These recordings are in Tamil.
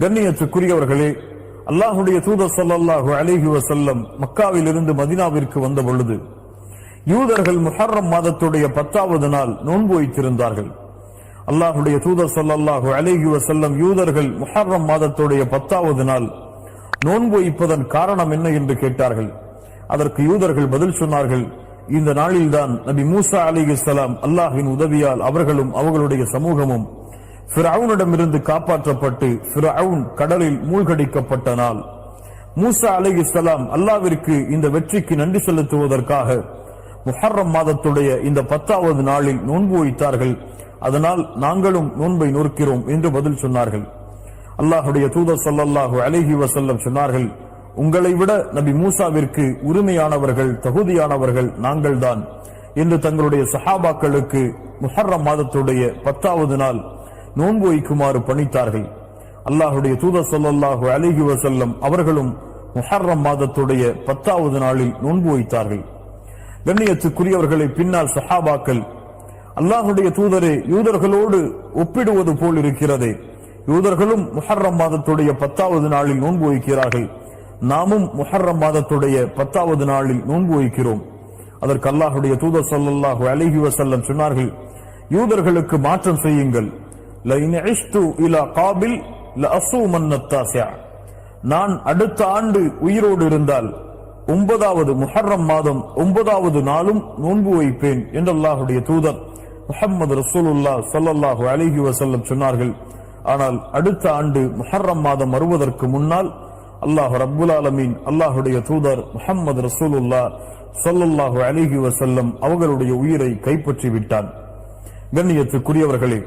கண்ணியத்துக்குரியவர்களே, அல்லாஹுடைய தூதர் ஸல்லல்லாஹு அலைஹி வஸல்லம் மக்காவில் இருந்து மதீனாவிற்கு வந்த பொழுது யூதர்கள் முஹர்ரம் மாதத்துடைய 10வது நாள் நோன்பு வைத்திருந்தார்கள். அல்லாஹுடைய தூதர் ஸல்லல்லாஹு அலைஹி வஸல்லம் யூதர்கள் முஹர்ரம் மாதத்துடைய 10வது நாள் நோன்பு வைப்பதன் காரணம் என்ன என்று கேட்டார்கள். அதற்கு யூதர்கள் பதில் சொன்னார்கள், இந்த நாளில்தான் நபி மூசா அலைஹிஸ்ஸலாம் அல்லாஹ்வின் உதவியால் அவர்களும் அவர்களுடைய சமூகமும் ஃபிரௌனிடமிருந்து காப்பாற்றப்பட்டு ஃபிரௌன் கடலில் மூழ்கடிக்கப்பட்ட நாள். மூசா அலைஹிஸ்ஸலாம் அல்லாஹ்விற்கு இந்த வெற்றிக்கு நன்றி செலுத்துவதற்காக முஹர்ரம் மாதத்துடைய இந்த 10வது நாளில் நோன்பு வைத்தார்கள். அதனால் நாங்களும் நோன்பை நோக்கிறோம் என்று பதில் சொன்னார்கள். அல்லாஹுடைய தூதர் ஸல்லல்லாஹு அலைஹி வஸல்லம் சொன்னார்கள், உங்களை விட நபி மூசாவிற்கு உரிமையானவர்கள் தகுதியானவர்கள் நாங்கள்தான் என்று தங்களுடைய சஹாபாக்களுக்கு முஹர்ரம் மாதத்துடைய 10வது நாள் நோன்பு வைக்குமாறு பணித்தார்கள். அல்லாஹுடைய தூதர் ஸல்லல்லாஹு அலைஹி வஸல்லம் அவர்களும் முஹர்ரம் மாதத்துடைய 10வது நாளில் நோன்பு வைத்தார்கள். கண்ணியத்துக்குரியவர்களை பின்னால் சஹாபாக்கள், அல்லாஹுடைய தூதரே, யூதர்களோடு ஒப்பிடுவது போல் இருக்கிறதே, யூதர்களும் முஹர்ரம் மாதத்துடைய 10வது நாளில் நோன்பு வைக்கிறார்கள், நாமும் முஹர்ரம் மாதத்துடைய 10வது நாளில் நோன்பு வைக்கிறோம். அதற்கு அல்லாஹுடைய தூதர் ஸல்லல்லாஹு அலைஹி வஸல்லம் சொன்னார்கள், யூதர்களுக்கு மாற்றம் செய்யுங்கள். லஇன் இஷ்து இலா காபில் லஅஸூமன்ன தாஸிஅ, நான் அடுத்த ஆண்டு உயிரோடு இருந்தால் 9வது முஹர்ரம் மாதம் 9வது நாளும் நோன்பு வைப்பேன் என்று அல்லாஹுடைய தூதர் முஹம்மது ரசூலுல்லாஹ் ஸல்லல்லாஹு அலைஹி வஸல்லம் சொன்னார்கள். ஆனால் அடுத்த ஆண்டு முஹர்ரம் மாதம் வருவதற்கு முன்னால் அல்லாஹ் ரப்புல் ஆலமீன் அல்லாஹுடைய தூதர் முஹம்மது ரசூலுல்லாஹ் ஸல்லல்லாஹு அலைஹி வஸல்லம் அவர்களுடைய உயிரை கைப்பற்றி விட்டான். கண்ணியத்துக்குரியவர்களே,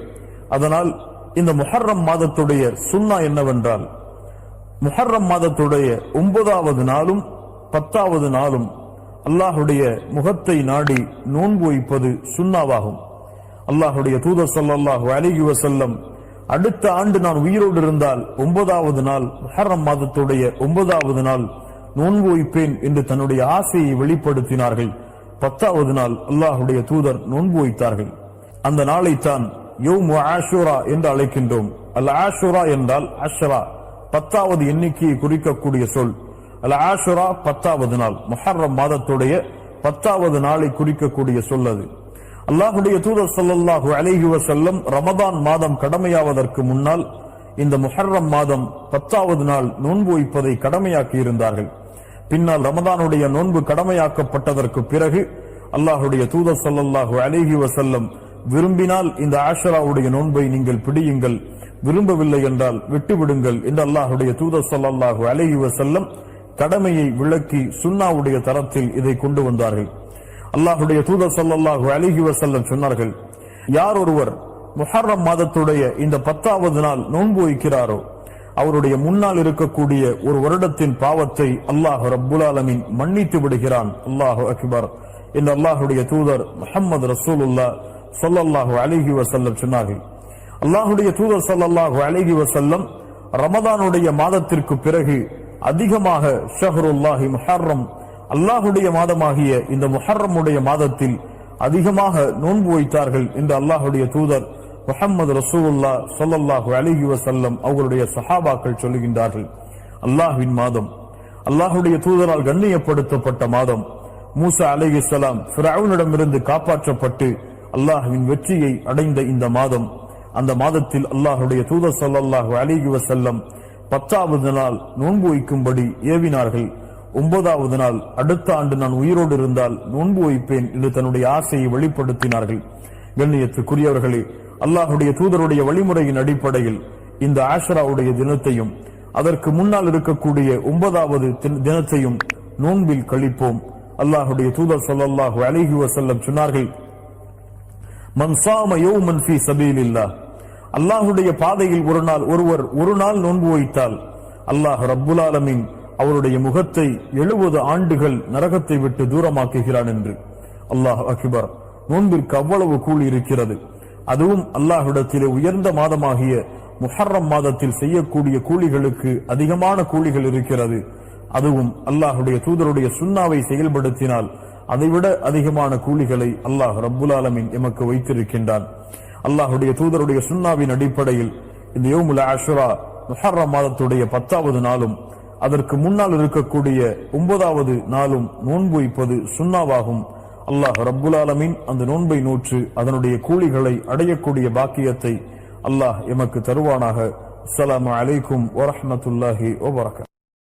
அதனால் இந்த முஹர்ரம் மாதத்துடைய சுன்னா என்னவென்றால், முஹர்ரம் மாதத்துடைய 9வது நாளும் 10வது நாளும் அல்லாஹுடைய முகத்தை நாடி நோன்பு வைப்பது சுன்னாவாகும். அல்லாஹுடைய தூதர் ஸல்லல்லாஹு அலைஹி வஸல்லம் அடுத்த ஆண்டு நான் உயிரோடு இருந்தால் 9வது நாள் முஹர்ரம் மாதத்துடைய 9வது நாள் நோன்பு வைப்பேன் என்று தன்னுடைய ஆசையை வெளிப்படுத்தினார்கள். 10வது நாள் அல்லாஹுடைய தூதர் நோன்பு வைத்தார்கள். அந்த நாளைத்தான் யௌமு ஆஷூரா என்று அழைக்கின்றோம். அல் ஆஷூரா என்றால் அஷ்ரா, 10வது எண்ணிக்கையை குறிக்கக்கூடிய சொல். அல் ஆஷூரா 10வது நாள், முஹர்ரம் மாதத்துடைய 10வது நாளை குறிக்கக்கூடிய சொல் அது. அல்லாஹுடைய தூதர் ஸல்லல்லாஹு அலைஹி வஸல்லம் ரமதான் மாதம் கடமையாவதற்கு முன்னால் இந்த முஹர்ரம் மாதம் 10வது நாள் நோன்பு வைப்பதை கடமையாக்கி இருந்தார்கள். பின்னால் ரமதானுடைய நோன்பு கடமையாக்கப்பட்டதற்கு பிறகு அல்லாஹுடைய தூதர் ஸல்லல்லாஹு அலைஹி வஸல்லம் விரும்பினால் இந்த ஆஷராவுடைய நோன்பை நீங்கள் பிடியுங்கள், விரும்பவில்லை என்றால் விட்டுவிடுங்கள் என்று அல்லாஹுடைய தூதர் ஸல்லல்லாஹு அலைஹி வஸல்லம் கடமையை விளக்கி சுன்னாவுடைய தரத்தில் இதை கொண்டு வந்தார்கள். அல்லாஹுடைய தூதர் ஸல்லல்லாஹு அலைஹி வஸல்லம் சொன்னார்கள், யார் ஒருவர் முஹர்ரம் மாதத்துடைய இந்த 10வது நாள் நோன்பு வைக்கிறாரோ அவருடைய முன்னால் இருக்கக்கூடிய ஒரு வருடத்தின் பாவத்தை அல்லாஹ் ரப்புல் ஆலமீன் மன்னித்து விடுகிறான். அல்லாஹு அக்பர் என்று அல்லாஹுடைய தூதர் முஹம்மது ரசூலுல்லாஹ் ஸல்லல்லாஹு அலைஹி வஸல்லம் சொன்னார்கள். அல்லாஹுடைய தூதர் ஸல்லல்லாஹு அலைஹி வஸல்லம் ரமதானுடைய மாதத்திற்கு பிறகு அதிகமாக ஷஹ்ருல்லாஹி முஹர்ரம், அல்லாஹுடைய மாதமாகிய இந்த முஹர்ரமுடைய மாதத்தில் அதிகமாக நோன்பு வைத்தார்கள் என்று அல்லாஹுடைய தூதர் முஹம்மது ரசூலுல்லாஹ் ஸல்லல்லாஹு அலைஹி வஸல்லம் அவர்களுடைய சஹாபாக்கள் சொல்லுகின்றார்கள். அல்லாஹ்வின் மாதம், அல்லாஹுடைய தூதரால் கண்ணியப்படுத்தப்பட்ட மாதம், மூசா அலைஹிஸ்ஸலாம் ஃபிரௌனிடமிருந்து காப்பாற்றப்பட்டு அல்லாஹ்வின் வெற்றியை அடைந்த இந்த மாதம், அந்த மாதத்தில் அல்லாஹுடைய தூதர் ஸல்லல்லாஹு அலைஹி வஸல்லம் 10வது நாள் நோன்பு வைக்கும்படி ஏவினார்கள். 9வது நாள் அடுத்த ஆண்டு நான் உயிரோடு இருந்தால் நோன்பு வைப்பேன் என்று தன்னுடைய ஆசையை வெளிப்படுத்தினார்கள். கண்ணியத்துக்குரியவர்களே, அல்லாஹுடைய தூதருடைய வழிமுறையின் அடிப்படையில் இந்த ஆஷராவுடைய தினத்தையும் அதற்கு முன்னால் இருக்கக்கூடிய 9வது தினத்தையும் நோன்பில் கழிப்போம். அல்லாஹுடைய தூதர் ஸல்லல்லாஹு அலைஹி வஸல்லம் சொன்னார்கள், மன் ஸாம யௌமன் ஃபீ ஸபீலில்லாஹ், அல்லாஹுடைய பாதையில் ஒரு நாள் நோன்பு வைத்தால் அல்லாஹ் ரப்புல் ஆலமீன் அவருடைய முகத்தை 70 ஆண்டுகள் நரகத்தை விட்டு தூரமாக்குகிறான் என்று. அல்லாஹ் அக்பர். நோன்பிற்கு அவ்வளவு கூலி இருக்கிறது. அதுவும் அல்லாஹ்விடத்திலே உயர்ந்த மாதமாகிய முஹர்ரம் மாதத்தில் செய்யக்கூடிய கூலிகளுக்கு அதிகமான கூலிகள் இருக்கிறது. அதுவும் அல்லாஹுடைய தூதருடைய சுன்னாவை செயல்படுத்தினால் அதைவிட அதிகமான கூலிகளை அல்லாஹ் ரப்புல் ஆலமீன் எமக்கு வைத்திருக்கின்றான். அல்லாஹுடைய தூதருடைய சுன்னாவின் அடிப்படையில் இந்த யௌமுல் ஆஷுரா முஹர்ரம் மாதத்துடைய 10வது நாளும் அதற்கு முன்னால் இருக்கக்கூடிய 9வது நாளும் நோன்பு வைப்பது சுன்னாவாகும். அல்லாஹ் ரப்புல் ஆலமீன் அந்த நோன்பை நோற்று அதனுடைய கூலிகளை அடையக்கூடிய பாக்கியத்தை அல்லாஹ் எமக்கு தருவானாக. அஸ்ஸலாமு அலைக்கும் வரஹ்மத்துல்லாஹி வபரகாத்துஹு.